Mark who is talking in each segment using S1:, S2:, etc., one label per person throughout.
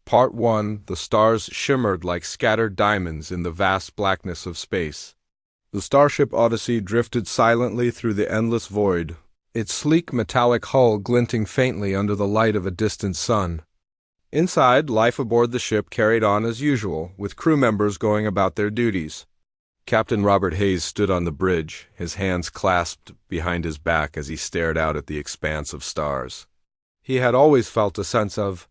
S1: Part 1. The stars shimmered like scattered diamonds in the vast blackness of space. The starship Odyssey drifted silently through the endless void, its sleek metallic hull glinting faintly under the light of a distant sun. Inside, life aboard the ship carried on as usual, with crew members going about their duties. Captain Robert Hayes stood on the bridge, his hands clasped behind his back as he stared out at the expanse of stars. He had always felt a sense of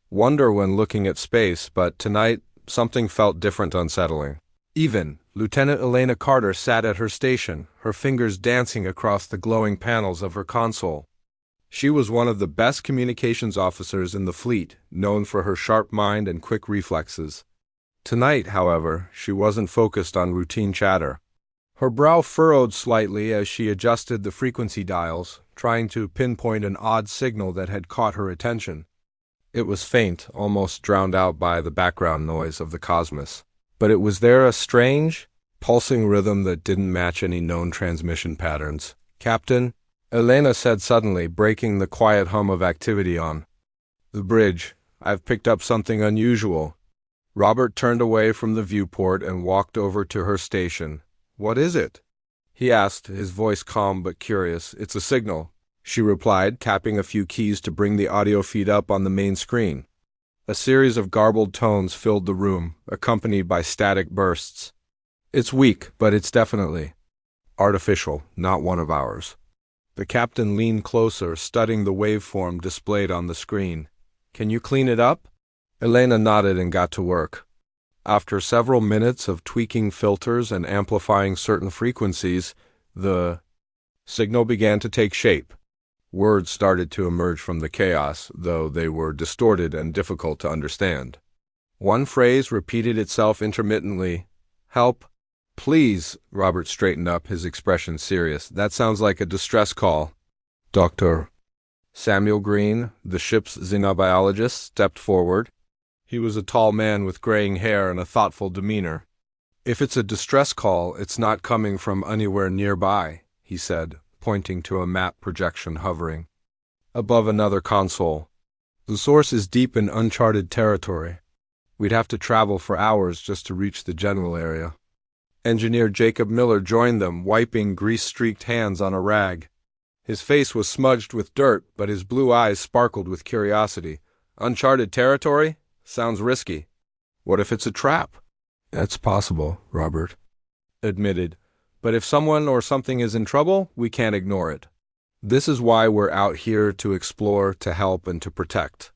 S1: wonder when looking at space, but tonight something felt different, unsettling. Even Lieutenant Elena Carter sat at her station, her fingers dancing across the glowing panels of her console. She was one of the best communications officers in the fleet, known for her sharp mind and quick reflexes. Tonight, however, she wasn't focused on routine chatter. Her brow furrowed slightly as she adjusted the frequency dials, trying to pinpoint an odd signal that had caught her attention. It was faint, almost drowned out by the background noise of the cosmos. But it was there, a strange, pulsing rhythm that didn't match any known transmission patterns. "Captain," Elena said suddenly, breaking the quiet hum of activity on the bridge, "I've picked up something unusual." Robert turned away from the viewport and walked over to her station. "What is it?" he asked, his voice calm but curious. "It's a signal," she replied, tapping a few keys to bring the audio feed up on the main screen. A series of garbled tones filled the room, accompanied by static bursts. "It's weak, but it's definitely artificial, not one of ours." The captain leaned closer, studying the waveform displayed on the screen. "Can you clean it up?" Elena nodded and got to work. After several minutes of tweaking filters and amplifying certain frequencies, the signal began to take shape. Words started to emerge from the chaos, though they were distorted and difficult to understand. One phrase repeated itself intermittently. "Help. Please." Robert straightened up, his expression serious. "That sounds like a distress call." Dr. Samuel Green, the ship's xenobiologist, stepped forward. He was a tall man with graying hair and a thoughtful demeanor. "If it's a distress call, it's not coming from anywhere nearby," he said, pointing to a map projection hovering above another console. "The source is deep in uncharted territory. We'd have to travel for hours just to reach the general area." Engineer Jacob Miller joined them, wiping grease-streaked hands on a rag. His face was smudged with dirt, but his blue eyes sparkled with curiosity. "Uncharted territory? Sounds risky. What if it's a trap?" "That's possible," Robert admitted. "But if someone or something is in trouble, we can't ignore it. This is why we're out here, to explore, to help, and to protect."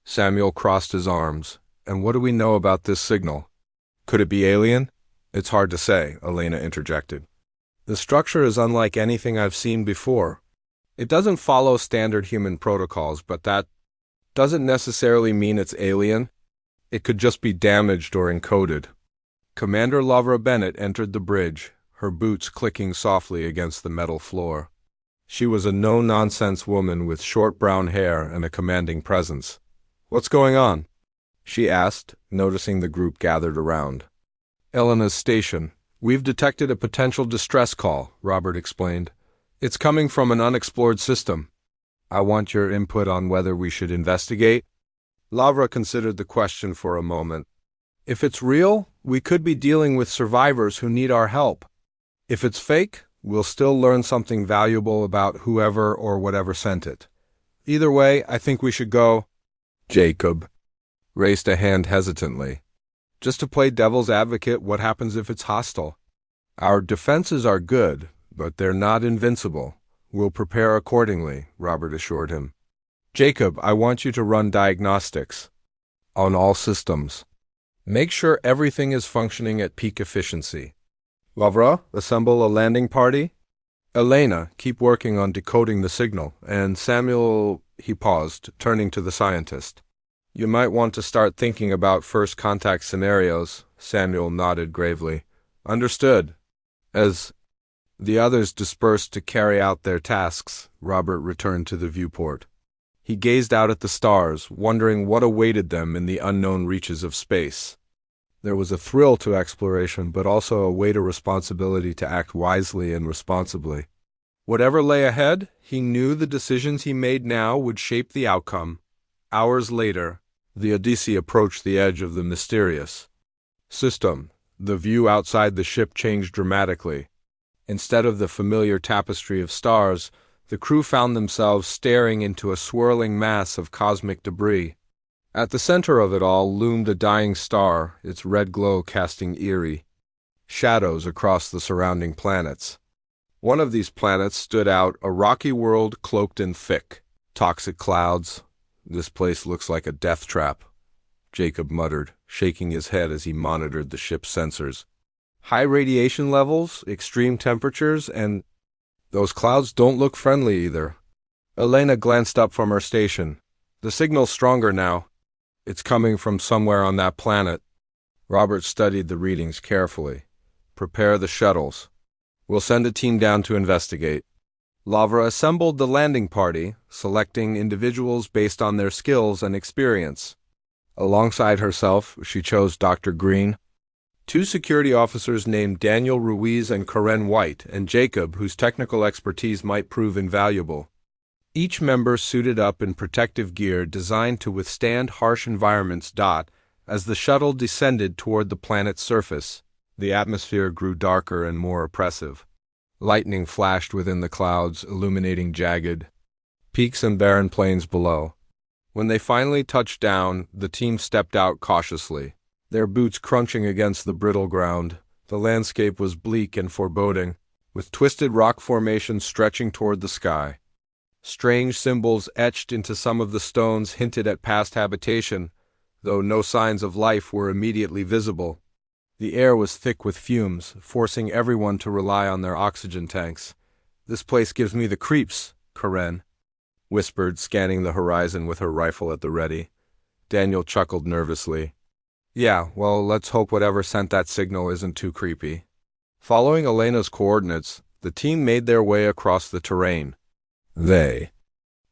S1: Samuel crossed his arms. "And what do we know about this signal? Could it be alien?" "It's hard to say," Elena interjected. "The structure is unlike anything I've seen before. It doesn't follow standard human protocols, but that doesn't necessarily mean it's alien. It could just be damaged or encoded." Commander Lavra Bennett entered the bridge, her boots clicking softly against the metal floor. She was a no-nonsense woman with short brown hair and a commanding presence. "What's going on?" she asked, noticing the group gathered around. "Elena's station. We've detected a potential distress call," Robert explained. "It's coming from an unexplored system. I want your input on whether we should investigate." Lavra considered the question for a moment. "If it's real, we could be dealing with survivors who need our help. If it's fake, we'll still learn something valuable about whoever or whatever sent it. Either way, I think we should go." Jacob raised a hand hesitantly. "Just to play devil's advocate, what happens if it's hostile?" "Our defenses are good, but they're not invincible. We'll prepare accordingly," Robert assured him. "Jacob, I want you to run diagnostics on all systems. Make sure everything is functioning at peak efficiency. Lavra, assemble a landing party. Elena, keep working on decoding the signal. And Samuel," he paused, turning to the scientist. "You might want to start thinking about first contact scenarios." Samuel nodded gravely. "Understood." As the others dispersed to carry out their tasks, Robert returned to the viewport. He gazed out at the stars, wondering what awaited them in the unknown reaches of space. There was a thrill to exploration, but also a weight of responsibility to act wisely and responsibly. Whatever lay ahead, he knew the decisions he made now would shape the outcome. Hours later, The Odyssey approached the edge of the mysterious system. The view outside the ship changed dramatically. Instead of the familiar tapestry of stars, the crew found themselves staring into a swirling mass of cosmic debris. At the center of it all loomed a dying star, its red glow casting eerie shadows across the surrounding planets. One of these planets stood out, a rocky world cloaked in thick, toxic clouds. "This place looks like a death trap," Jacob muttered, shaking his head as he monitored the ship's sensors. "High radiation levels, extreme temperatures, and those clouds don't look friendly either." Elena glanced up from her station. "The signal's stronger now. It's coming from somewhere on that planet." Robert studied the readings carefully. "Prepare the shuttles. We'll send a team down to investigate." Lavra assembled the landing party, selecting individuals based on their skills and experience. Alongside herself, she chose Dr. Green, two security officers named Daniel Ruiz and Karen White, and Jacob, whose technical expertise might prove invaluable. Each member suited up in protective gear designed to withstand harsh environments. As the shuttle descended toward the planet's surface, the atmosphere grew darker and more oppressive. Lightning flashed within the clouds, illuminating jagged peaks and barren plains below. When they finally touched down, the team stepped out cautiously, their boots crunching against the brittle ground. The landscape was bleak and foreboding, with twisted rock formations stretching toward the sky. Strange symbols etched into some of the stones hinted at past habitation, though no signs of life were immediately visible. The air was thick with fumes, forcing everyone to rely on their oxygen tanks. "This place gives me the creeps," Karen whispered, scanning the horizon with her rifle at the ready. Daniel chuckled nervously. "Yeah, well, let's hope whatever sent that signal isn't too creepy." Following Elena's coordinates, the team made their way across the terrain. They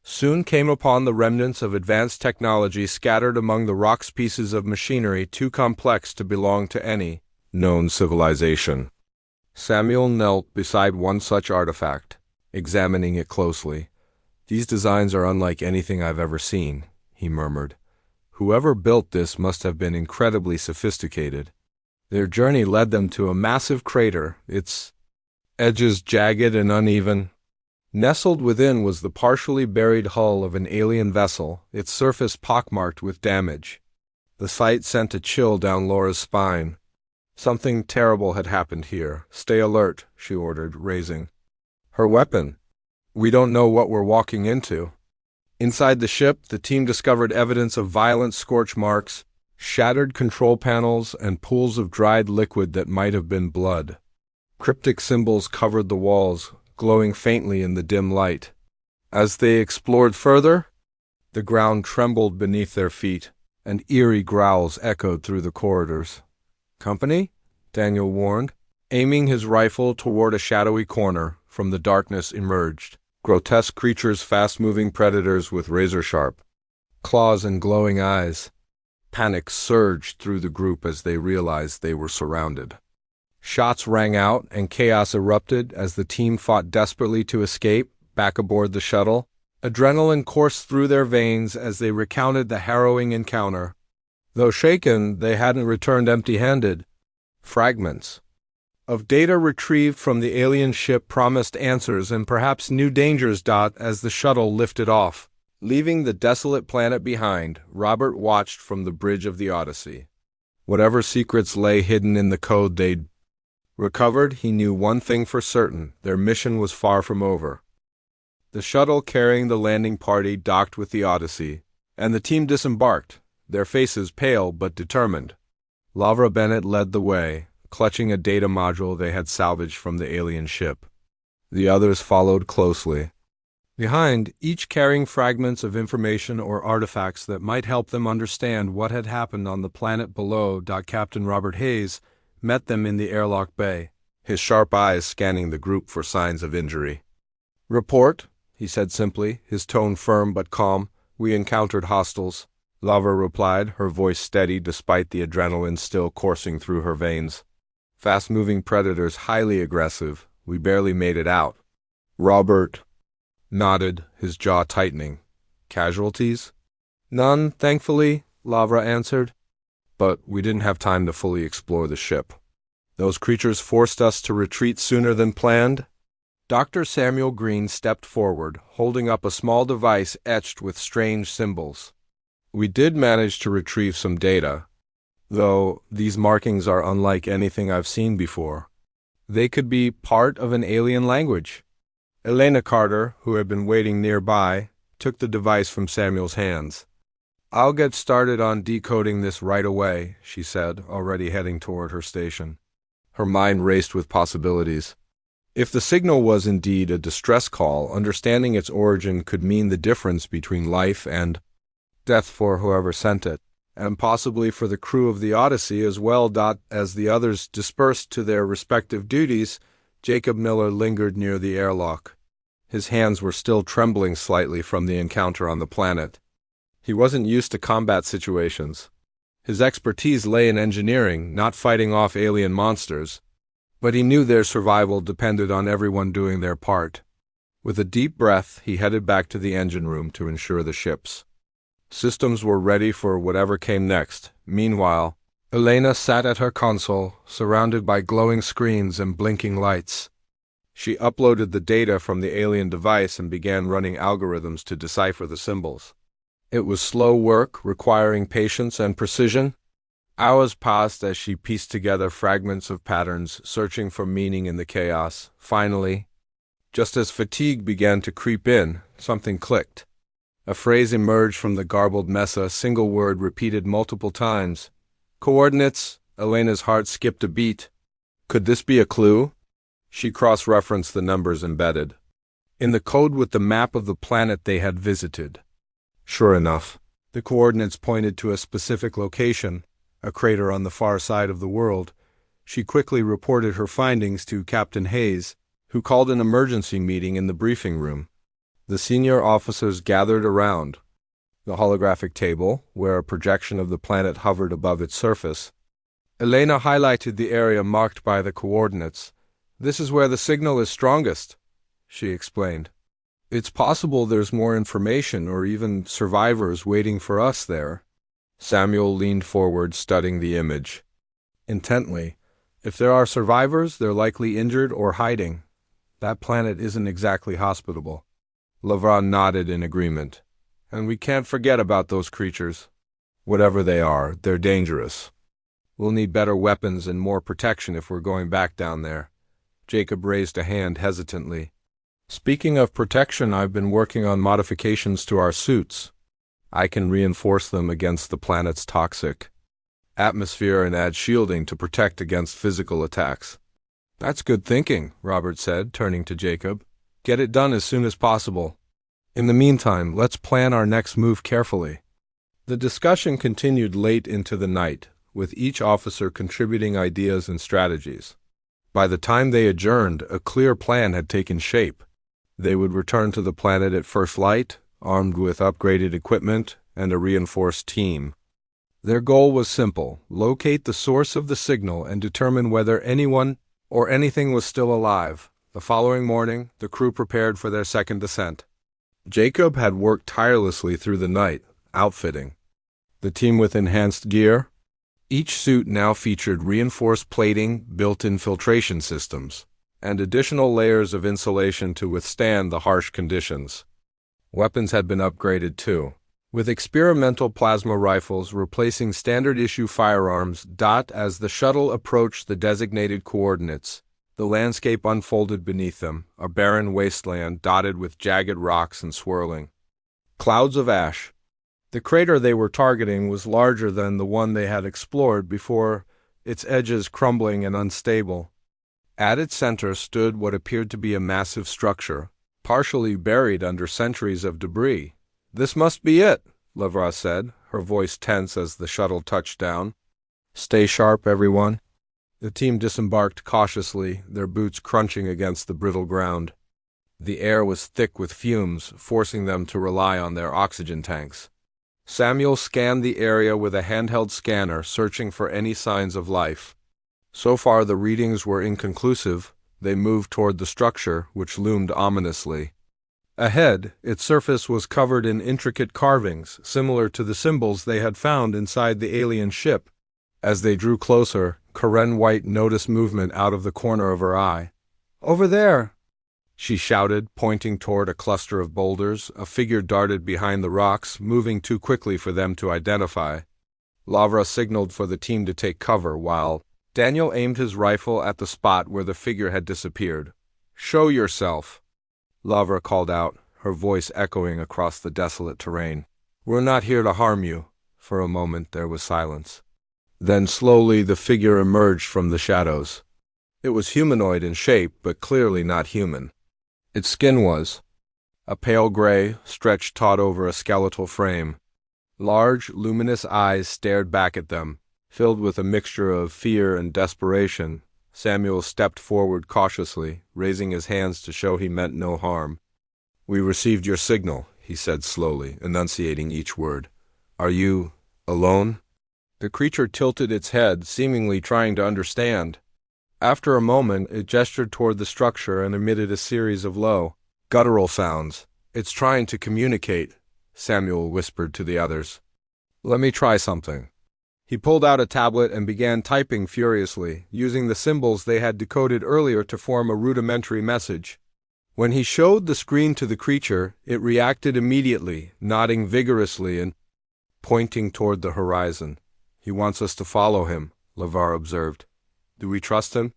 S1: soon came upon the remnants of advanced technology scattered among the rocks, pieces of machinery too complex to belong to any known civilization. Samuel knelt beside one such artifact, examining it closely. "These designs are unlike anything I've ever seen," he murmured. "Whoever built this must have been incredibly sophisticated." Their journey led them to a massive crater, its edges jagged and uneven. Nestled within was the partially buried hull of an alien vessel, its surface pockmarked with damage. The sight sent a chill down Laura's spine. Something terrible had happened here. "Stay alert," she ordered, raising her weapon. "We don't know what we're walking into." Inside the ship, the team discovered evidence of violent scorch marks, shattered control panels, and pools of dried liquid that might have been blood. Cryptic symbols covered the walls, glowing faintly in the dim light. As they explored further, the ground trembled beneath their feet, and eerie growls echoed through the corridors. "Company?" Daniel warned, aiming his rifle toward a shadowy corner. From the darkness emerged grotesque creatures, fast-moving predators with razor-sharp claws and glowing eyes. Panic surged through the group as they realized they were surrounded. Shots rang out and chaos erupted as the team fought desperately to escape back aboard the shuttle. Adrenaline coursed through their veins as they recounted the harrowing encounter. Though shaken, they hadn't returned empty-handed. Fragments of data retrieved from the alien ship promised answers and perhaps new dangers. As the shuttle lifted off, leaving the desolate planet behind, Robert watched from the bridge of the Odyssey. Whatever secrets lay hidden in the code they'd recovered, he knew one thing for certain: their mission was far from over. The shuttle carrying the landing party docked with the Odyssey, and the team disembarked, their faces pale but determined. Lavra Bennett led the way, clutching a data module they had salvaged from the alien ship. The others followed closely behind, each carrying fragments of information or artifacts that might help them understand what had happened on the planet below. Captain Robert Hayes met them in the airlock bay, his sharp eyes scanning the group for signs of injury. "Report," he said simply, his tone firm but calm. "We encountered hostiles." Lavra replied, her voice steady despite the adrenaline still coursing through her veins. "Fast-moving predators, highly aggressive. We barely made it out." Robert nodded, his jaw tightening. "Casualties?" "None, thankfully. Lavra answered. But we didn't have time to fully explore the ship. Those creatures forced us to retreat sooner than planned. Dr. Samuel Green stepped forward, holding up a small device etched with strange symbols. We did manage to retrieve some data, though these markings are unlike anything I've seen before. They could be part of an alien language. Elena Carter, who had been waiting nearby, took the device from Samuel's hands. "I'll get started on decoding this right away," she said, already heading toward her station. Her mind raced with possibilities. If the signal was indeed a distress call, understanding its origin could mean the difference between life and death for whoever sent it, and possibly for the crew of the Odyssey as well. As the others dispersed to their respective duties, Jacob Miller lingered near the airlock. His hands were still trembling slightly from the encounter on the planet. He wasn't used to combat situations. His expertise lay in engineering, not fighting off alien monsters, but he knew their survival depended on everyone doing their part. With a deep breath, he headed back to the engine room to ensure the ship's systems were ready for whatever came next. Meanwhile, Elena sat at her console, surrounded by glowing screens and blinking lights. She uploaded the data from the alien device and began running algorithms to decipher the symbols. It was slow work, requiring patience and precision. Hours passed as she pieced together fragments of patterns, searching for meaning in the chaos. Finally, just as fatigue began to creep in, something clicked. A phrase emerged from the garbled mess, a single word repeated multiple times. "Coordinates." Elena's heart skipped a beat. Could this be a clue? She cross-referenced the numbers embedded in the code with the map of the planet they had visited. Sure enough, the coordinates pointed to a specific location, a crater on the far side of the world. She quickly reported her findings to Captain Hayes, who called an emergency meeting in the briefing room. The senior officers gathered around the holographic table, where a projection of the planet hovered above its surface. Elena highlighted the area marked by the coordinates. "This is where the signal is strongest," she explained. "It's possible there's more information or even survivors waiting for us there." Samuel leaned forward, studying the image intently. "If there are survivors, they're likely injured or hiding. That planet isn't exactly hospitable." Lavra nodded in agreement. "And we can't forget about those creatures. Whatever they are, they're dangerous. We'll need better weapons and more protection if we're going back down there." Jacob raised a hand hesitantly. "Speaking of protection, I've been working on modifications to our suits. I can reinforce them against the planet's toxic atmosphere and add shielding to protect against physical attacks." "That's good thinking," Robert said, turning to Jacob. "Get it done as soon as possible. In the meantime, let's plan our next move carefully." The discussion continued late into the night, with each officer contributing ideas and strategies. By the time they adjourned, a clear plan had taken shape. They would return to the planet at first light, armed with upgraded equipment and a reinforced team. Their goal was simple: locate the source of the signal and determine whether anyone or anything was still alive. The following morning, the crew prepared for their second descent. Jacob had worked tirelessly through the night, outfitting the team with enhanced gear. Each suit now featured reinforced plating, built-in filtration systems, and additional layers of insulation to withstand the harsh conditions. Weapons had been upgraded too, with experimental plasma rifles replacing standard-issue firearms. As the shuttle approached the designated coordinates, the landscape unfolded beneath them, a barren wasteland dotted with jagged rocks and swirling clouds of ash. The crater they were targeting was larger than the one they had explored before, its edges crumbling and unstable. At its center stood what appeared to be a massive structure, partially buried under centuries of debris. "This must be it," Lavra said, her voice tense as the shuttle touched down. "Stay sharp, everyone." The team disembarked cautiously, their boots crunching against the brittle ground. The air was thick with fumes, forcing them to rely on their oxygen tanks. Samuel scanned the area with a handheld scanner, searching for any signs of life. So far the readings were inconclusive. They moved toward the structure, which loomed ominously. Ahead, its surface was covered in intricate carvings, similar to the symbols they had found inside the alien ship. As they drew closer, Karen White noticed movement out of the corner of her eye. "Over there!" she shouted, pointing toward a cluster of boulders. A figure darted behind the rocks, moving too quickly for them to identify. Lavra signaled for the team to take cover while Daniel aimed his rifle at the spot where the figure had disappeared. "Show yourself," Lavra called out, her voice echoing across the desolate terrain. "We're not here to harm you." For a moment there was silence. Then slowly the figure emerged from the shadows. It was humanoid in shape, but clearly not human. Its skin was a pale gray, stretched taut over a skeletal frame. Large, luminous eyes stared back at them, filled with a mixture of fear and desperation. Samuel stepped forward cautiously, raising his hands to show he meant no harm. "We received your signal," he said slowly, enunciating each word. "Are you alone?" The creature tilted its head, seemingly trying to understand. After a moment, it gestured toward the structure and emitted a series of low, guttural sounds. "It's trying to communicate," Samuel whispered to the others. "Let me try something." He pulled out a tablet and began typing furiously, using the symbols they had decoded earlier to form a rudimentary message. When he showed the screen to the creature, it reacted immediately, nodding vigorously and pointing toward the horizon. "He wants us to follow him," LeVar observed. "Do we trust him?"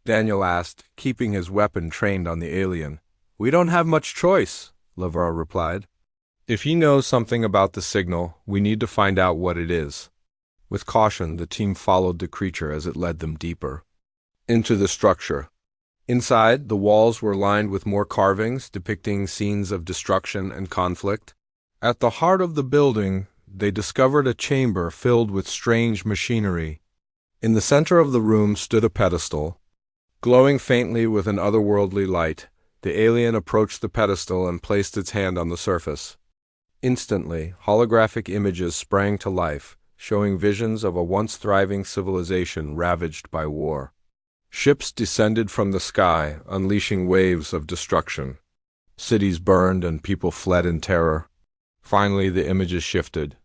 S1: Daniel asked, keeping his weapon trained on the alien. "We don't have much choice," LeVar replied. "If he knows something about the signal, we need to find out what it is." With caution, the team followed the creature as it led them deeper into the structure. Inside, the walls were lined with more carvings depicting scenes of destruction and conflict. At the heart of the building, they discovered a chamber filled with strange machinery. In the center of the room stood a pedestal. Glowing faintly with an otherworldly light, the alien approached the pedestal and placed its hand on the surface. Instantly, holographic images sprang to life, showing visions of a once thriving civilization ravaged by war. Ships descended from the sky, unleashing waves of destruction. Cities burned and people fled in terror. Finally, the images shifted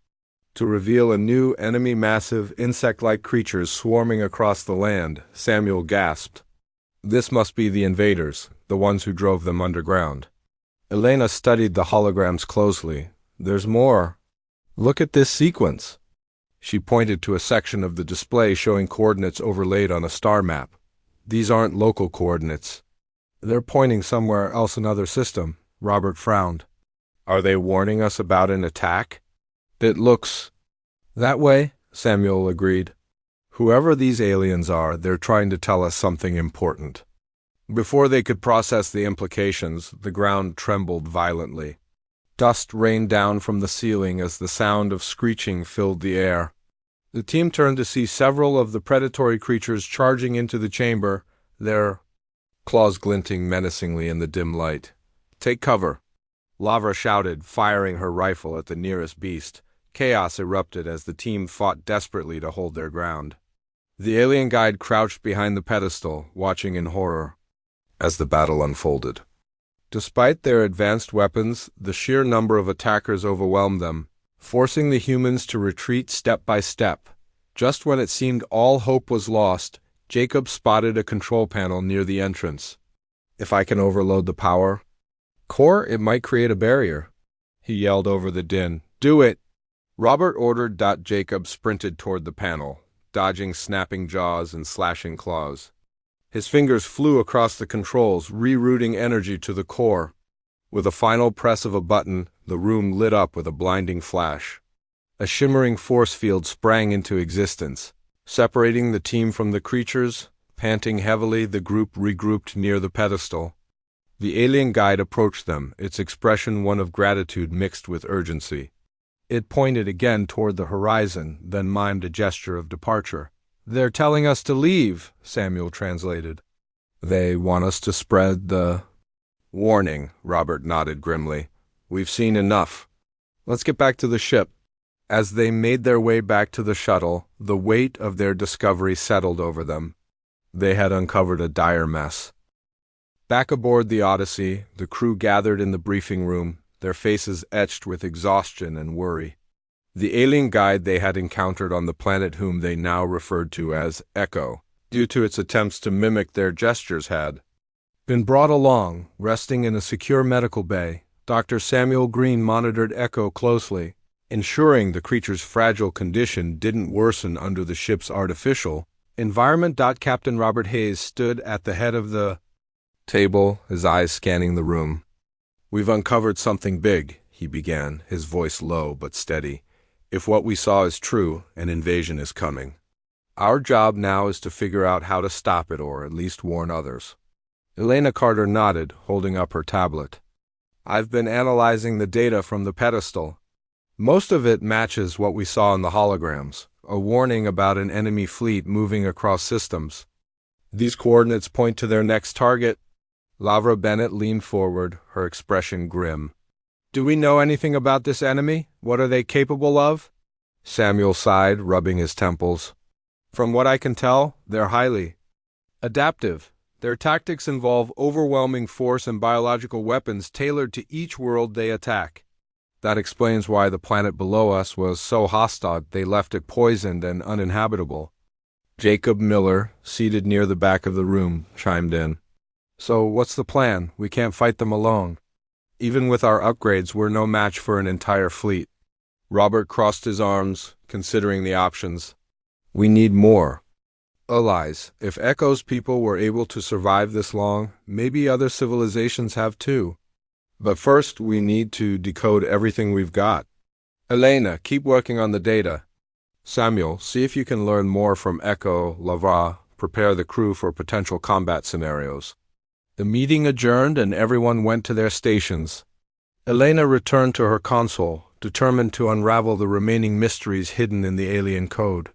S1: to reveal a new enemy, massive, insect-like creatures swarming across the land. Samuel gasped. "This must be the invaders, the ones who drove them underground." Elena studied the holograms closely. "There's more. Look at this sequence." She pointed to a section of the display showing coordinates overlaid on a star map. "These aren't local coordinates. They're pointing somewhere else, another system." Robert frowned. "Are they warning us about an attack?" "It looks that way," Samuel agreed. "Whoever these aliens are, they're trying to tell us something important." Before they could process the implications, the ground trembled violently. Dust rained down from the ceiling as the sound of screeching filled the air. The team turned to see several of the predatory creatures charging into the chamber, their claws glinting menacingly in the dim light. "Take cover," Lavra shouted, firing her rifle at the nearest beast. Chaos erupted as the team fought desperately to hold their ground. The alien guide crouched behind the pedestal, watching in horror as the battle unfolded. Despite their advanced weapons, the sheer number of attackers overwhelmed them, forcing the humans to retreat step by step. Just when it seemed all hope was lost, Jacob spotted a control panel near the entrance. "If I can overload the power core, it might create a barrier," he yelled over the din. "Do it!" Robert ordered. Jacob sprinted toward the panel, dodging snapping jaws and slashing claws. His fingers flew across the controls, rerouting energy to the core. With a final press of a button, the room lit up with a blinding flash. A shimmering force field sprang into existence, separating the team from the creatures. Panting heavily, the group regrouped near the pedestal. The alien guide approached them, its expression one of gratitude mixed with urgency. It pointed again toward the horizon, then mimed a gesture of departure. "They're telling us to leave," Samuel translated. "They want us to spread the warning," Robert nodded grimly. "We've seen enough. Let's get back to the ship." As they made their way back to the shuttle, the weight of their discovery settled over them. They had uncovered a dire mess. Back aboard the Odyssey, the crew gathered in the briefing room, their faces etched with exhaustion and worry. The alien guide they had encountered on the planet, whom they now referred to as Echo, due to its attempts to mimic their gestures, had been brought along, resting in a secure medical bay. Dr. Samuel Green monitored Echo closely, ensuring the creature's fragile condition didn't worsen under the ship's artificial environment. Captain Robert Hayes stood at the head of the table, his eyes scanning the room. "We've uncovered something big," he began, his voice low but steady. "If what we saw is true, an invasion is coming. Our job now is to figure out how to stop it, or at least warn others." Elena Carter nodded, holding up her tablet. "I've been analyzing the data from the pedestal. Most of it matches what we saw in the holograms, a warning about an enemy fleet moving across systems. These coordinates point to their next target." Lavra Bennett leaned forward, her expression grim. "Do we know anything about this enemy? What are they capable of?" Samuel sighed, rubbing his temples. "From what I can tell, they're highly adaptive. Their tactics involve overwhelming force and biological weapons tailored to each world they attack. That explains why the planet below us was so hostile they left it poisoned and uninhabitable." Jacob Miller, seated near the back of the room, chimed in. "So what's the plan? We can't fight them alone. Even with our upgrades, we're no match for an entire fleet." Robert crossed his arms, considering the options. "We need more allies. If Echo's people were able to survive this long, maybe other civilizations have too. But first, we need to decode everything we've got. Elena, keep working on the data. Samuel, see if you can learn more from Echo. Lavra, prepare the crew for potential combat scenarios." The meeting adjourned and everyone went to their stations. Elena returned to her console, determined to unravel the remaining mysteries hidden in the alien code.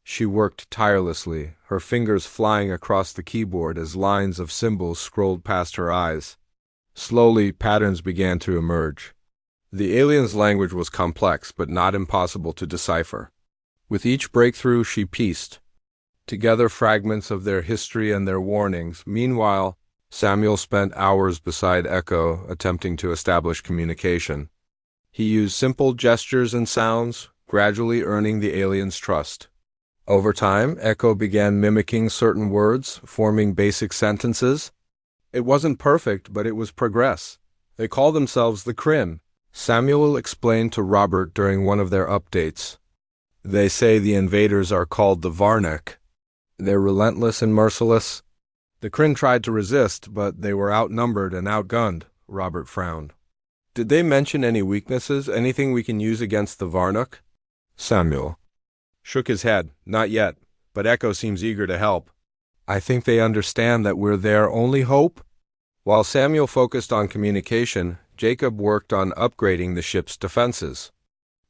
S1: She worked tirelessly, her fingers flying across the keyboard as lines of symbols scrolled past her eyes. Slowly, patterns began to emerge. The aliens' language was complex, but not impossible to decipher. With each breakthrough, she pieced together fragments of their history and their warnings. Meanwhile, Samuel spent hours beside Echo, attempting to establish communication. He used simple gestures and sounds, gradually earning the aliens' trust. Over time, Echo began mimicking certain words, forming basic sentences. It wasn't perfect, but it was progress. "They call themselves the Kryn," Samuel explained to Robert during one of their updates. "They say the invaders are called the Varnak. They're relentless and merciless." "The Kryn tried to resist, but they were outnumbered and outgunned," Robert frowned. "Did they mention any weaknesses, anything we can use against the Varnak?" Samuel shook his head. "Not yet, but Echo seems eager to help. I think they understand that we're their only hope." While Samuel focused on communication, Jacob worked on upgrading the ship's defenses.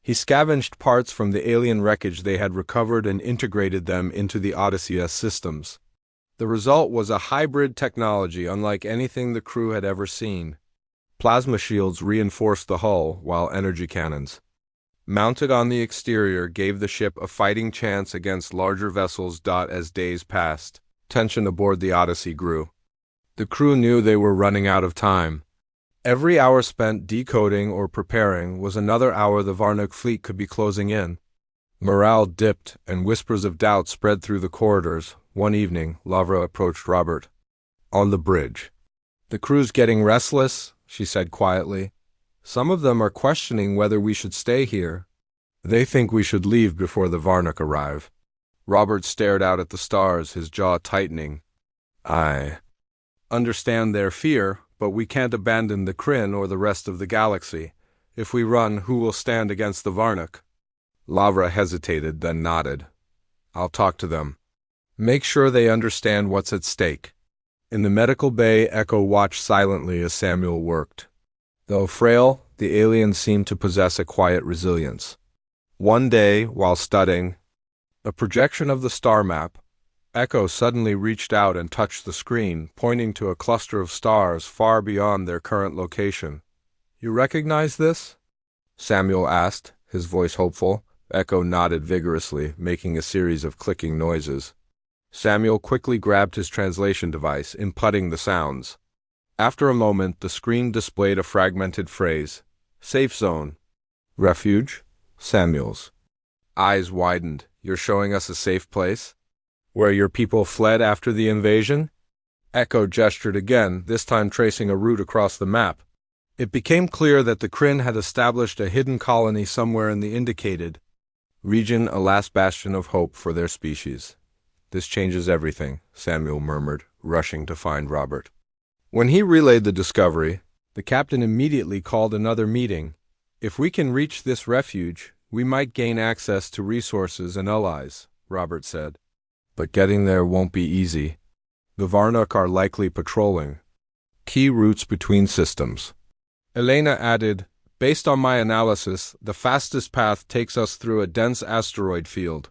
S1: He scavenged parts from the alien wreckage they had recovered and integrated them into the Odyssey's systems. The result was a hybrid technology unlike anything the crew had ever seen. Plasma shields reinforced the hull, while energy cannons, mounted on the exterior, gave the ship a fighting chance against larger vessels. As days passed, tension aboard the Odyssey grew. The crew knew they were running out of time. Every hour spent decoding or preparing was another hour the Varnak fleet could be closing in. Morale dipped, and whispers of doubt spread through the corridors. One evening, Lavra approached Robert on the bridge. "The crew's getting restless," she said quietly. "Some of them are questioning whether we should stay here. They think we should leave before the Varnak arrive." Robert stared out at the stars, his jaw tightening. "I understand their fear, but we can't abandon the Kryn or the rest of the galaxy. If we run, who will stand against the Varnak?" Lavra hesitated, then nodded. "I'll talk to them. Make sure they understand what's at stake." In the medical bay, Echo watched silently as Samuel worked. Though frail, the aliens seemed to possess a quiet resilience. One day, while studying a projection of the star map, Echo suddenly reached out and touched the screen, pointing to a cluster of stars far beyond their current location. "You recognize this?" Samuel asked, his voice hopeful. Echo nodded vigorously, making a series of clicking noises. Samuel quickly grabbed his translation device, inputting the sounds. After a moment, the screen displayed a fragmented phrase. Safe zone. Refuge? Samuel's eyes widened. You're showing us a safe place? Where your people fled after the invasion? Echo gestured again, this time tracing a route across the map. It became clear that the Kryn had established a hidden colony somewhere in the indicated region, a last bastion of hope for their species. This changes everything, Samuel murmured, rushing to find Robert. When he relayed the discovery, the captain immediately called another meeting. If we can reach this refuge, we might gain access to resources and allies, Robert said. But getting there won't be easy. The Varnuk are likely patrolling key routes between systems. Elena added, based on my analysis, the fastest path takes us through a dense asteroid field.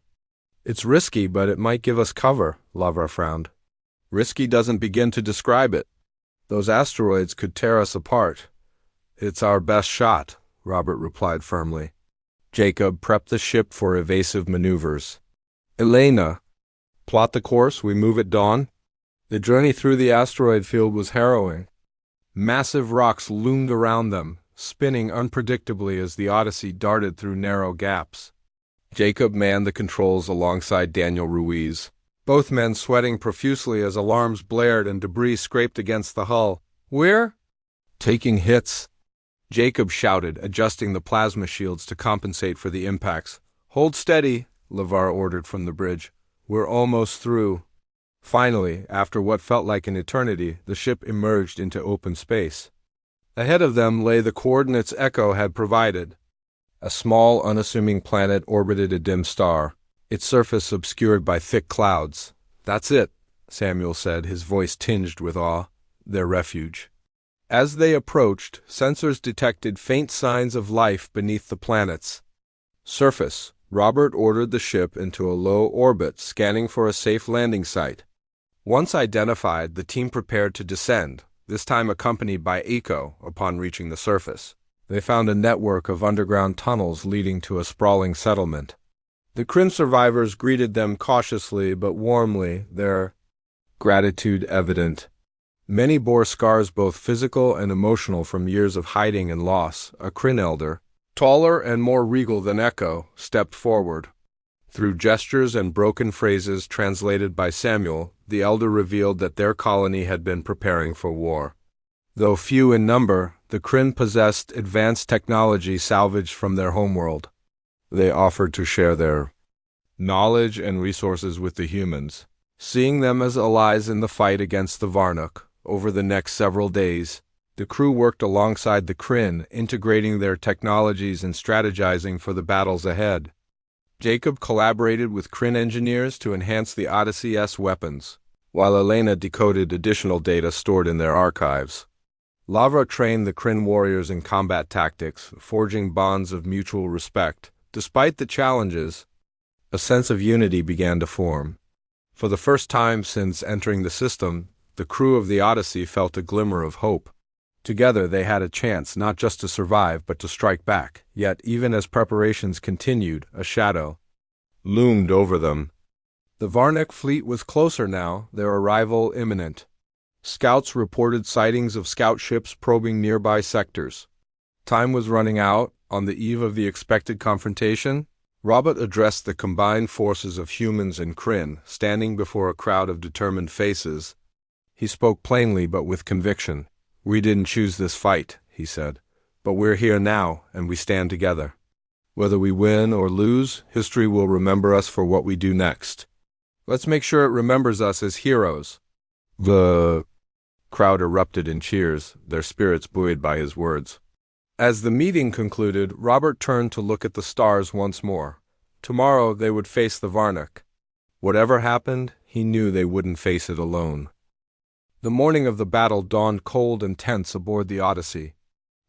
S1: It's risky, but it might give us cover, Lavra frowned. Risky doesn't begin to describe it. Those asteroids could tear us apart. It's our best shot, Robert replied firmly. Jacob prepped the ship for evasive maneuvers. Elena, plot the course, we move at dawn? The journey through the asteroid field was harrowing. Massive rocks loomed around them, spinning unpredictably as the Odyssey darted through narrow gaps. Jacob manned the controls alongside Daniel Ruiz, both men sweating profusely as alarms blared and debris scraped against the hull. We're taking hits, Jacob shouted, adjusting the plasma shields to compensate for the impacts. Hold steady, LeVar ordered from the bridge. We're almost through. Finally, after what felt like an eternity, the ship emerged into open space. Ahead of them lay the coordinates Echo had provided. A small, unassuming planet orbited a dim star, its surface obscured by thick clouds. That's it, Samuel said, his voice tinged with awe. Their refuge. As they approached, sensors detected faint signs of life beneath the planet's surface. Robert ordered the ship into a low orbit, scanning for a safe landing site. Once identified, the team prepared to descend, this time accompanied by Echo upon reaching the surface. They found a network of underground tunnels leading to a sprawling settlement. The Kryn survivors greeted them cautiously but warmly, their gratitude evident. Many bore scars both physical and emotional from years of hiding and loss. A Kryn elder, taller and more regal than Echo, stepped forward. Through gestures and broken phrases translated by Samuel, the elder revealed that their colony had been preparing for war. Though few in number, the Kryn possessed advanced technology salvaged from their homeworld. They offered to share their knowledge and resources with the humans, seeing them as allies in the fight against the Varnuk. Over the next several days, the crew worked alongside the Kryn, integrating their technologies and strategizing for the battles ahead. Jacob collaborated with Kryn engineers to enhance the Odyssey's weapons, while Elena decoded additional data stored in their archives. Lavra trained the Kryn warriors in combat tactics, forging bonds of mutual respect. Despite the challenges, a sense of unity began to form. For the first time since entering the system, the crew of the Odyssey felt a glimmer of hope. Together they had a chance not just to survive but to strike back. Yet, even as preparations continued, a shadow loomed over them. The Varnuk fleet was closer now, their arrival imminent. Scouts reported sightings of scout ships probing nearby sectors. Time was running out. On the eve of the expected confrontation, Robert addressed the combined forces of humans and Kryn, standing before a crowd of determined faces. He spoke plainly but with conviction. We didn't choose this fight, he said, but we're here now, and we stand together. Whether we win or lose, history will remember us for what we do next. Let's make sure it remembers us as heroes. The crowd erupted in cheers, their spirits buoyed by his words. As the meeting concluded, Robert turned to look at the stars once more. Tomorrow they would face the Varnuk. Whatever happened, he knew they wouldn't face it alone. The morning of the battle dawned cold and tense aboard the Odyssey.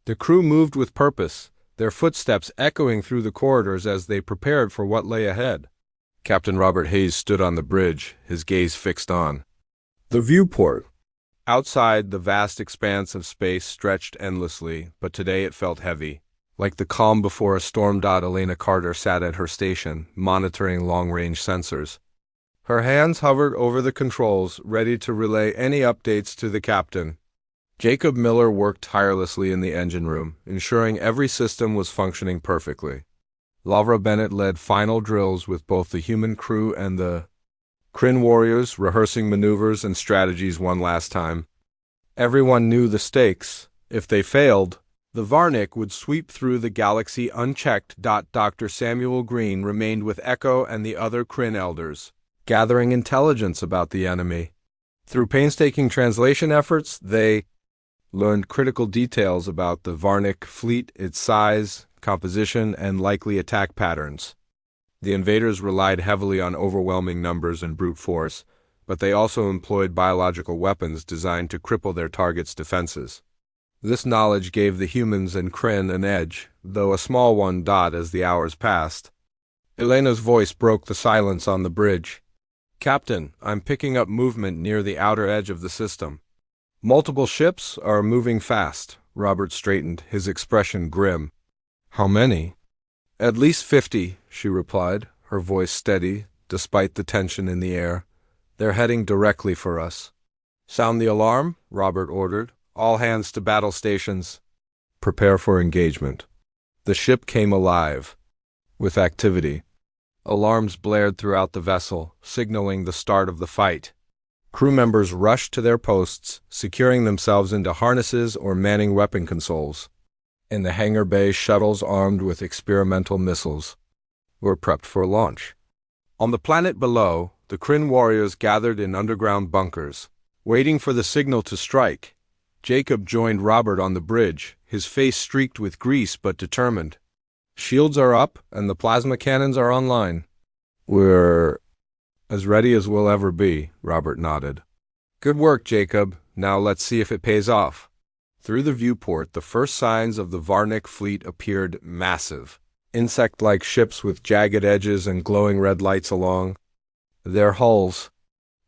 S1: The crew moved with purpose, their footsteps echoing through the corridors as they prepared for what lay ahead. Captain Robert Hayes stood on the bridge, his gaze fixed on the viewport. Outside, the vast expanse of space stretched endlessly, but today it felt heavy. Like the calm before a storm. Elena Carter sat at her station, monitoring long-range sensors. Her hands hovered over the controls, ready to relay any updates to the captain. Jacob Miller worked tirelessly in the engine room, ensuring every system was functioning perfectly. Lavra Bennett led final drills with both the human crew and the Kryn warriors, rehearsing maneuvers and strategies one last time. Everyone knew the stakes. If they failed, the Varnick would sweep through the galaxy unchecked. Dr. Samuel Green remained with Echo and the other Kryn elders, gathering intelligence about the enemy. Through painstaking translation efforts, they learned critical details about the Varnick fleet, its size, composition, and likely attack patterns. The invaders relied heavily on overwhelming numbers and brute force, but they also employed biological weapons designed to cripple their targets' defenses. This knowledge gave the humans and Kryn an edge, though a small one. As the hours passed, Elena's voice broke the silence on the bridge. "Captain, I'm picking up movement near the outer edge of the system. Multiple ships are moving fast." Robert straightened, his expression grim. "How many?" "At least 50, she replied, her voice steady, despite the tension in the air. "They're heading directly for us." "Sound the alarm," Robert ordered. "All hands to battle stations. Prepare for engagement." The ship came alive with activity. Alarms blared throughout the vessel, signaling the start of the fight. Crew members rushed to their posts, securing themselves into harnesses or manning weapon consoles. In the hangar bay, shuttles armed with experimental missiles were prepped for launch. On the planet below, the Kryn warriors gathered in underground bunkers, waiting for the signal to strike. Jacob joined Robert on the bridge, his face streaked with grease but determined. "Shields are up, and the plasma cannons are online." "We're as ready as we'll ever be," Robert nodded. "Good work, Jacob. Now let's see if it pays off." Through the viewport, the first signs of the Varnick fleet appeared: massive, insect-like ships with jagged edges and glowing red lights along their hulls.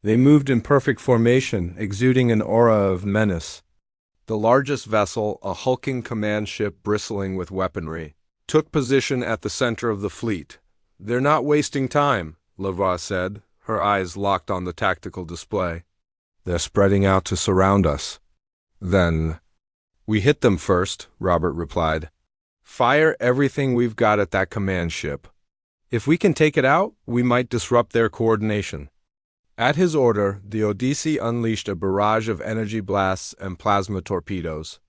S1: They moved in perfect formation, exuding an aura of menace. The largest vessel, a hulking command ship bristling with weaponry, took position at the center of the fleet. "They're not wasting time," Lavra said, her eyes locked on the tactical display. "They're spreading out to surround us." "Then we hit them first," Robert replied. "Fire everything we've got at that command ship. If we can take it out, we might disrupt their coordination." At his order, the Odyssey unleashed a barrage of energy blasts and plasma torpedoes.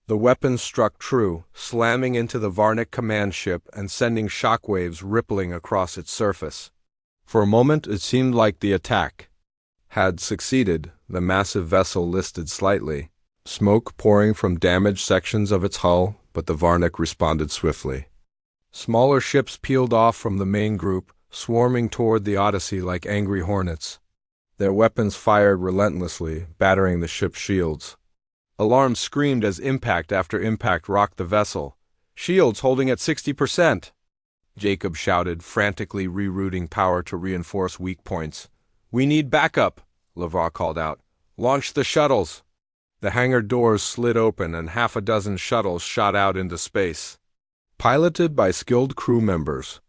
S1: The weapons struck true, slamming into the Varnick command ship and sending shockwaves rippling across its surface. For a moment, it seemed like the attack had succeeded. The massive vessel listed slightly, smoke pouring from damaged sections of its hull, but the Varnick responded swiftly. Smaller ships peeled off from the main group, swarming toward the Odyssey like angry hornets. Their weapons fired relentlessly, battering the ship's shields. Alarms screamed as impact after impact rocked the vessel. "Shields holding at 60%! Jacob shouted, frantically rerouting power to reinforce weak points. "We need backup!" Lavra called out. "Launch the shuttles!" The hangar doors slid open and half a dozen shuttles shot out into space. Piloted by skilled crew members,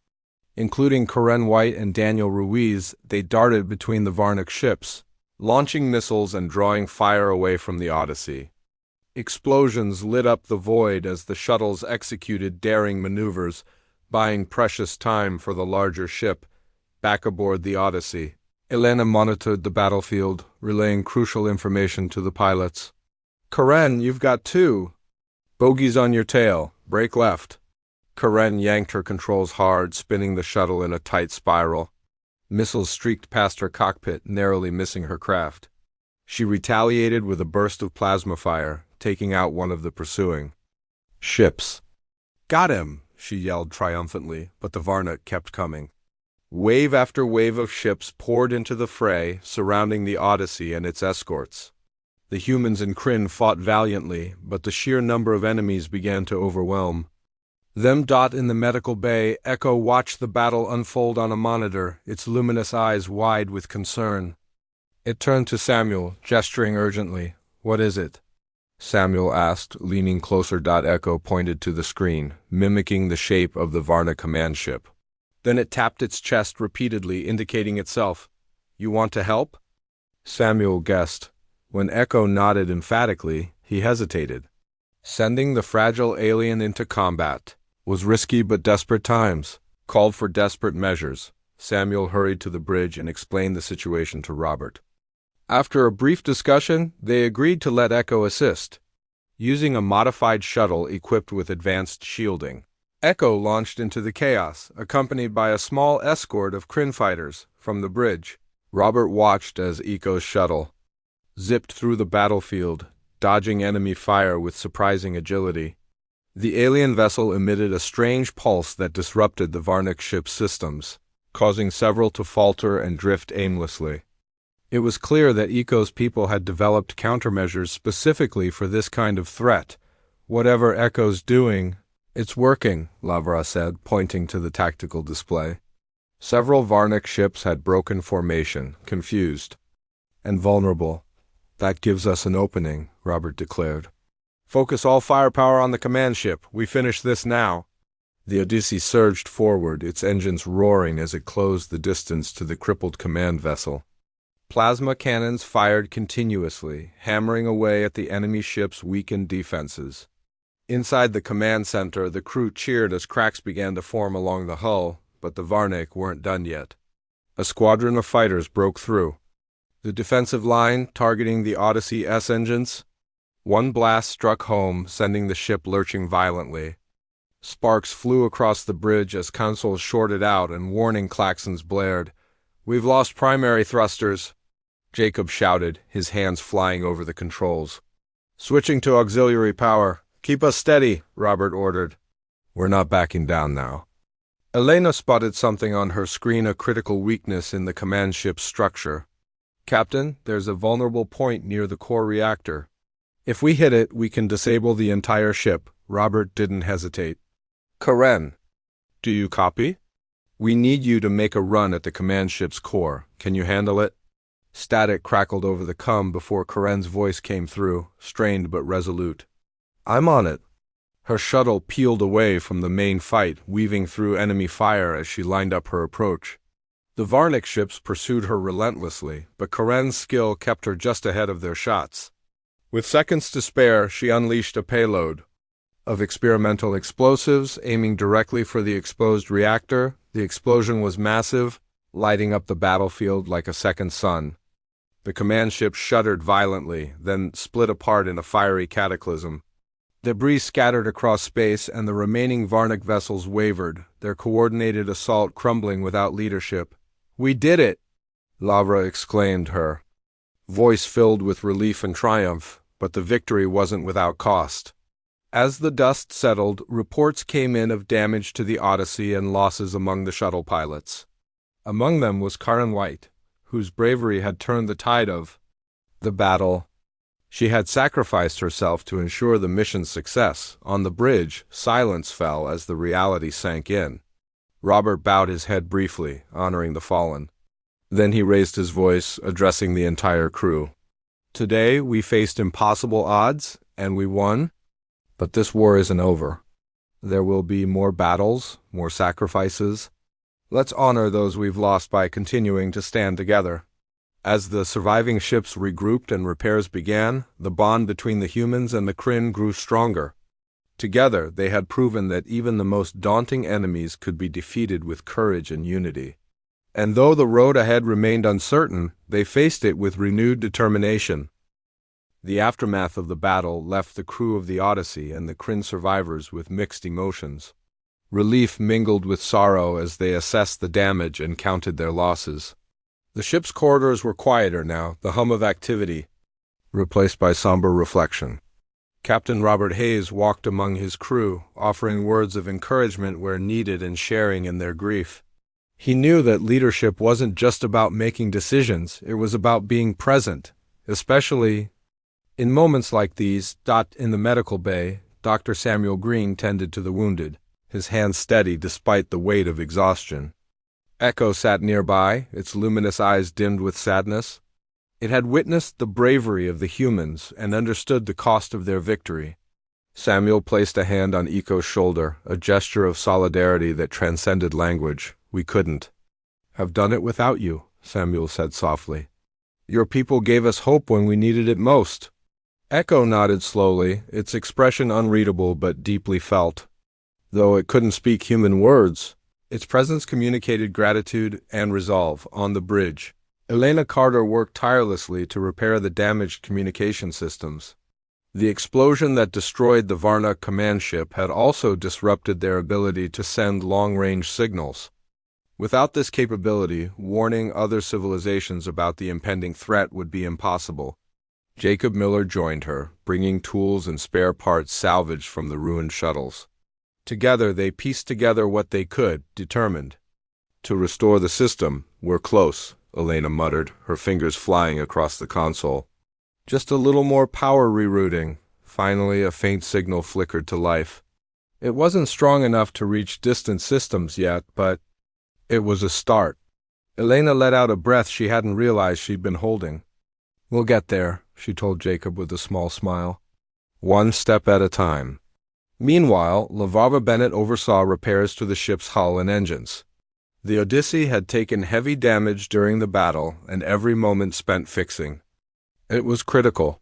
S1: including Karen White and Daniel Ruiz, they darted between the Varnick ships, launching missiles and drawing fire away from the Odyssey. Explosions lit up the void as the shuttles executed daring maneuvers, buying precious time for the larger ship. Back aboard the Odyssey, Elena monitored the battlefield, relaying crucial information to the pilots. "Karen, you've got two. Bogies on your tail. Brake left." Karen yanked her controls hard, spinning the shuttle in a tight spiral. Missiles streaked past her cockpit, narrowly missing her craft. She retaliated with a burst of plasma fire, taking out one of the pursuing ships. "Got him!" she yelled triumphantly, but the Varnick kept coming. Wave after wave of ships poured into the fray, surrounding the Odyssey and its escorts. The humans and Kryn fought valiantly, but the sheer number of enemies began to overwhelm. In the medical bay, Echo watched the battle unfold on a monitor, its luminous eyes wide with concern. It turned to Samuel, gesturing urgently. "What is it?" Samuel asked, leaning closer. Echo pointed to the screen, mimicking the shape of the Varna command ship. Then it tapped its chest repeatedly, indicating itself. "You want to help?" Samuel guessed. When Echo nodded emphatically, he hesitated. Sending the fragile alien into combat was risky but desperate times, called for desperate measures. Samuel hurried to the bridge and explained the situation to Robert. After a brief discussion, they agreed to let Echo assist, using a modified shuttle equipped with advanced shielding. Echo launched into the chaos, accompanied by a small escort of Kryn fighters from the bridge. Robert watched as Echo's shuttle zipped through the battlefield, dodging enemy fire with surprising agility. The alien vessel emitted a strange pulse that disrupted the Varnic ship's systems, causing several to falter and drift aimlessly. It was clear that Echo's people had developed countermeasures specifically for this kind of threat. Whatever Echo's doing, it's working, Lavra said, pointing to the tactical display. Several Varnic ships had broken formation, confused and vulnerable. That gives us an opening, Robert declared. Focus all firepower on the command ship. We finish this now. The Odyssey surged forward, its engines roaring as it closed the distance to the crippled command vessel. Plasma cannons fired continuously, hammering away at the enemy ship's weakened defenses. Inside the command center, the crew cheered as cracks began to form along the hull, but the Varnic weren't done yet. A squadron of fighters broke through the defensive line, targeting the Odyssey S engines. One blast struck home, sending the ship lurching violently. Sparks flew across the bridge as consoles shorted out and warning klaxons blared. "We've lost primary thrusters," Jacob shouted, his hands flying over the controls. "Switching to auxiliary power. Keep us steady," Robert ordered. "We're not backing down now." Elena spotted something on her screen, a critical weakness in the command ship's structure. "Captain, there's a vulnerable point near the core reactor. If we hit it, we can disable the entire ship." Robert didn't hesitate. "Karen, do you copy? We need you to make a run at the command ship's core. Can you handle it?" Static crackled over the comm before Karen's voice came through, strained but resolute. "I'm on it." Her shuttle peeled away from the main fight, weaving through enemy fire as she lined up her approach. The Varnic ships pursued her relentlessly, but Karen's skill kept her just ahead of their shots. With seconds to spare, she unleashed a payload of experimental explosives, aiming directly for the exposed reactor. The explosion was massive, lighting up the battlefield like a second sun. The command ship shuddered violently, then split apart in a fiery cataclysm. Debris scattered across space, and the remaining Varnic vessels wavered, their coordinated assault crumbling without leadership. "We did it!" Lavra exclaimed, her voice filled with relief and triumph, but the victory wasn't without cost. As the dust settled, reports came in of damage to the Odyssey and losses among the shuttle pilots. Among them was Karen White, whose bravery had turned the tide of the battle. She had sacrificed herself to ensure the mission's success. On the bridge, silence fell as the reality sank in. Robert bowed his head briefly, honoring the fallen. Then he raised his voice, addressing the entire crew. "Today we faced impossible odds, and we won. But this war isn't over. There will be more battles, more sacrifices. Let's honor those we've lost by continuing to stand together." As the surviving ships regrouped and repairs began, the bond between the humans and the Kryn grew stronger. Together, they had proven that even the most daunting enemies could be defeated with courage and unity. And though the road ahead remained uncertain, they faced it with renewed determination. The aftermath of the battle left the crew of the Odyssey and the Kryn survivors with mixed emotions. Relief mingled with sorrow as they assessed the damage and counted their losses. The ship's corridors were quieter now, the hum of activity replaced by somber reflection. Captain Robert Hayes walked among his crew, offering words of encouragement where needed and sharing in their grief. He knew that leadership wasn't just about making decisions, it was about being present, especially in moments like these. In the medical bay, Dr. Samuel Green tended to the wounded, his hands steady despite the weight of exhaustion. Echo sat nearby, its luminous eyes dimmed with sadness. It had witnessed the bravery of the humans and understood the cost of their victory. Samuel placed a hand on Echo's shoulder, a gesture of solidarity that transcended language. "We couldn't have done it without you," Samuel said softly. "Your people gave us hope when we needed it most." Echo nodded slowly, its expression unreadable but deeply felt. Though it couldn't speak human words, its presence communicated gratitude and resolve. On the bridge, Elena Carter worked tirelessly to repair the damaged communication systems. The explosion that destroyed the Varna command ship had also disrupted their ability to send long-range signals. Without this capability, warning other civilizations about the impending threat would be impossible. Jacob Miller joined her, bringing tools and spare parts salvaged from the ruined shuttles. Together, they pieced together what they could, determined to restore the system. "We're close," Elena muttered, her fingers flying across the console. "Just a little more power rerouting." Finally, a faint signal flickered to life. It wasn't strong enough to reach distant systems yet, but it was a start. Elena let out a breath she hadn't realized she'd been holding. "We'll get there," she told Jacob with a small smile. "One step at a time." Meanwhile, LaVarva Bennett oversaw repairs to the ship's hull and engines. The Odyssey had taken heavy damage during the battle, and every moment spent fixing. It was critical.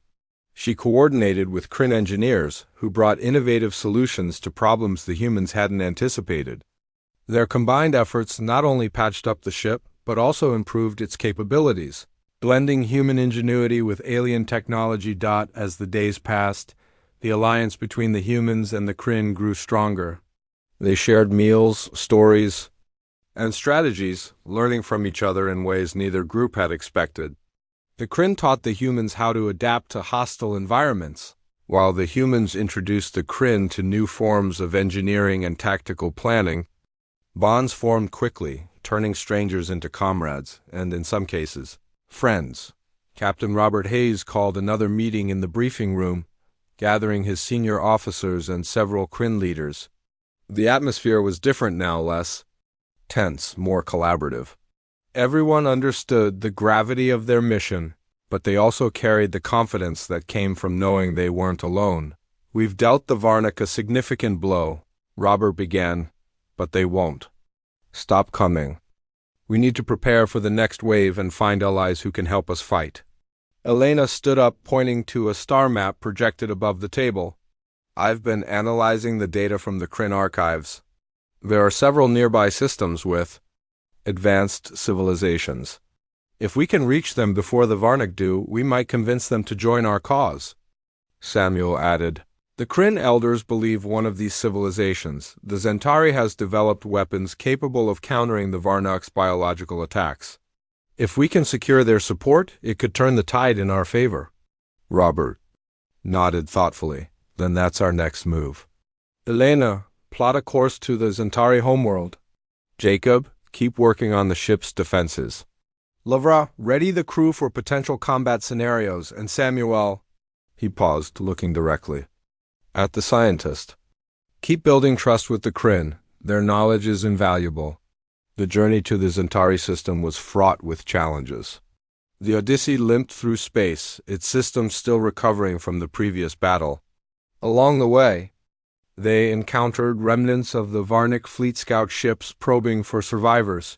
S1: She coordinated with Kryn engineers, who brought innovative solutions to problems the humans hadn't anticipated. Their combined efforts not only patched up the ship, but also improved its capabilities, blending human ingenuity with alien technology. As the days passed, the alliance between the humans and the Kryn grew stronger. They shared meals, stories, and strategies, learning from each other in ways neither group had expected. The Kryn taught the humans how to adapt to hostile environments, while the humans introduced the Kryn to new forms of engineering and tactical planning. Bonds formed quickly, turning strangers into comrades, and in some cases, friends. Captain Robert Hayes called another meeting in the briefing room, gathering his senior officers and several Kryn leaders. The atmosphere was different now, less tense, more collaborative. Everyone understood the gravity of their mission, but they also carried the confidence that came from knowing they weren't alone. "We've dealt the Varnic a significant blow," Robert began, "but they won't stop coming. We need to prepare for the next wave and find allies who can help us fight." Elena stood up, pointing to a star map projected above the table. "I've been analyzing the data from the Kryn archives. There are several nearby systems with advanced civilizations. If we can reach them before the Varnic do, we might convince them to join our cause." Samuel added, "The Kryn elders believe one of these civilizations, the Zentari, has developed weapons capable of countering the Varnak's biological attacks. If we can secure their support, it could turn the tide in our favor." Robert nodded thoughtfully. "Then that's our next move. Elena, plot a course to the Zentari homeworld. Jacob, keep working on the ship's defenses. Lavra, ready the crew for potential combat scenarios, and Samuel—" He paused, looking directly at the scientist. "Keep building trust with the Kryn. Their knowledge is invaluable." The journey to the Zentari system was fraught with challenges. The Odyssey limped through space, its systems still recovering from the previous battle. Along the way, they encountered remnants of the Varnic fleet scout ships probing for survivors.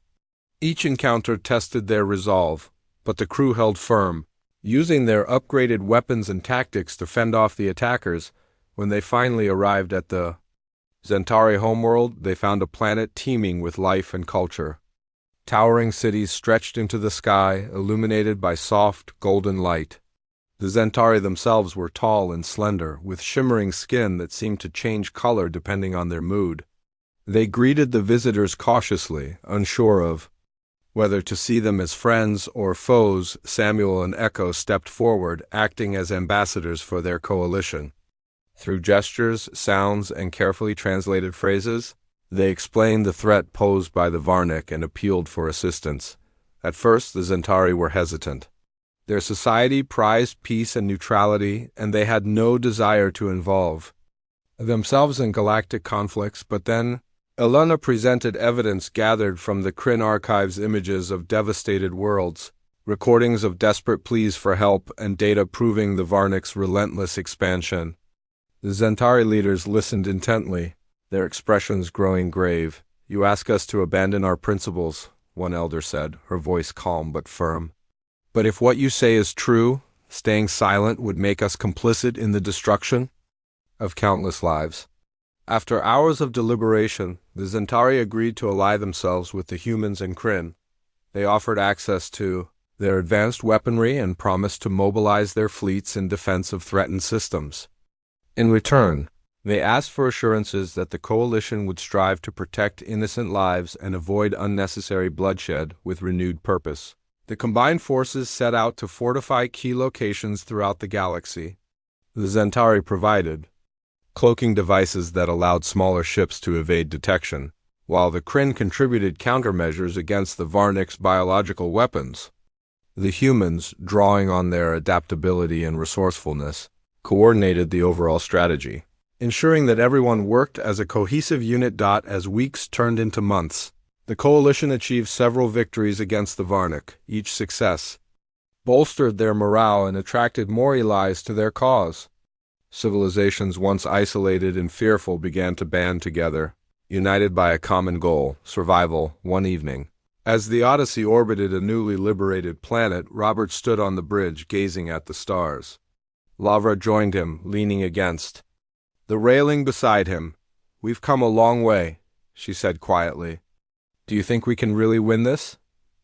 S1: Each encounter tested their resolve, but the crew held firm, using their upgraded weapons and tactics to fend off the attackers. When they finally arrived at the Zentari homeworld, they found a planet teeming with life and culture. Towering cities stretched into the sky, illuminated by soft, golden light. The Zentari themselves were tall and slender, with shimmering skin that seemed to change color depending on their mood. They greeted the visitors cautiously, unsure of whether to see them as friends or foes. Samuel and Echo stepped forward, acting as ambassadors for their coalition. Through gestures, sounds, and carefully translated phrases, they explained the threat posed by the Varnic and appealed for assistance. At first, the Zentari were hesitant. Their society prized peace and neutrality, and they had no desire to involve themselves in galactic conflicts. But then, Elena presented evidence gathered from the Kryn archives, images of devastated worlds, recordings of desperate pleas for help, and data proving the Varnic's relentless expansion. The Zentari leaders listened intently, their expressions growing grave. "You ask us to abandon our principles," one elder said, her voice calm but firm. "But if what you say is true, Staying silent would make us complicit in the destruction of countless lives. After hours of deliberation, the Zentari agreed to ally themselves with the humans and Kryn. They offered access to their advanced weaponry and promised to mobilize their fleets in defense of threatened systems. In return, they asked for assurances that the coalition would strive to protect innocent lives and avoid unnecessary bloodshed with renewed purpose. The combined forces set out to fortify key locations throughout the galaxy. The Zentari provided cloaking devices that allowed smaller ships to evade detection, while the Kryn contributed countermeasures against the Varnik's biological weapons. The humans, drawing on their adaptability and resourcefulness, coordinated the overall strategy, ensuring that everyone worked as a cohesive unit. As weeks turned into months, the coalition achieved several victories against the Varnik. Each success bolstered their morale and attracted more allies to their cause. Civilizations once isolated and fearful began to band together, united by a common goal: survival. One evening, as the Odyssey orbited a newly liberated planet, Robert stood on the bridge, gazing at the stars. Lavra joined him, leaning against the railing beside him. "We've come a long way," she said quietly. "Do you think we can really win this?"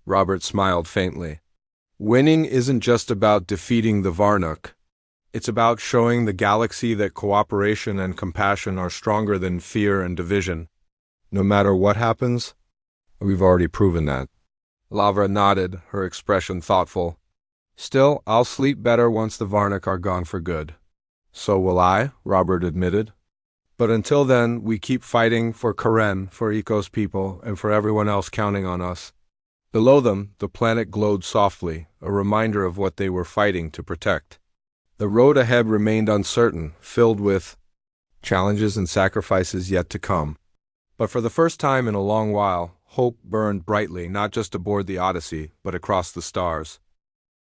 S1: Robert smiled faintly. "Winning isn't just about defeating the Varnik. It's about showing the galaxy that cooperation and compassion are stronger than fear and division. No matter what happens, we've already proven that." Lavra nodded, her expression thoughtful. "Still, I'll sleep better once the Varnik are gone for good." "So will I," Robert admitted. "But until then, we keep fighting for Karen, for Eco's people, and for everyone else counting on us." Below them, the planet glowed softly, a reminder of what they were fighting to protect. The road ahead remained uncertain, filled with challenges and sacrifices yet to come. But for the first time in a long while, hope burned brightly, not just aboard the Odyssey, but across the stars.